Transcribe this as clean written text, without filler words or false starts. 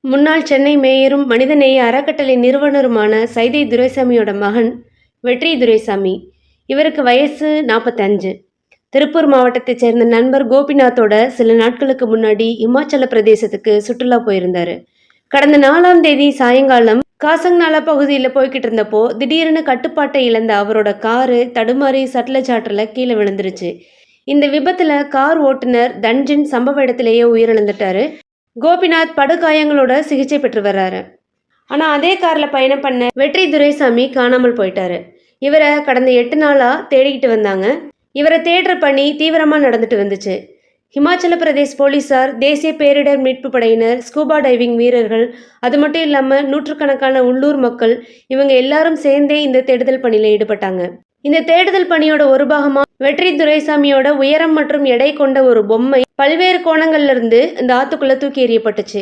முன்னாள் சென்னை மேயரும் மனிதநேய அறக்கட்டளை நிறுவனருமான சைதை துரைசாமியோட மகன் வெற்றி துரைசாமி. இவருக்கு வயசு 45. திருப்பூர் மாவட்டத்தைச் சேர்ந்த நண்பர் கோபிநாத்தோட சில நாட்களுக்கு முன்னாடி இமாச்சல பிரதேசத்துக்கு சுற்றுலா போயிருந்தாரு. கடந்த 4ஆம் தேதி சாயங்காலம் காசங்நாலா பகுதியில் போய்கிட்டு இருந்தப்போ திடீர்னு கட்டுப்பாட்டை இழந்த அவரோட காரு தடுமாறி சட்லஜ் ஆற்றில் கீழே விழுந்துருச்சு. இந்த விபத்துல கார் ஓட்டுநர் தன்ஜின் சம்பவ இடத்திலேயே உயிரிழந்துட்டாரு. கோபிநாத் படுகாயங்களோட சிகிச்சை பெற்று வர்றாரு. ஆனால் அதே காரில் பயணம் பண்ண வெற்றி துரைசாமி காணாமல் போயிட்டாரு. இவரை கடந்த 8 நாளாக தேடிக்கிட்டு வந்தாங்க. இவரை தேடுற பணி தீவிரமாக நடந்துட்டு வந்துச்சு. ஹிமாச்சல பிரதேஷ் போலீஸார், தேசிய பேரிடர் மீட்பு படையினர், ஸ்கூபா டைவிங் வீரர்கள், அது மட்டும் இல்லாமல் நூற்றுக்கணக்கான உள்ளூர் மக்கள், இவங்க எல்லாரும் சேர்ந்தே இந்த தேடுதல் பணியில் ஈடுபட்டாங்க. இந்த தேடுதல் பணியோட ஒரு பாகமா வெற்றி துரைசாமியோட உயரம் மற்றும் எடை கொண்ட ஒரு பொம்மை பல்வேறு கோணங்கள்ல இருந்து இந்த ஆத்துக்குள்ள தூக்கி எறியப்பட்டுச்சு.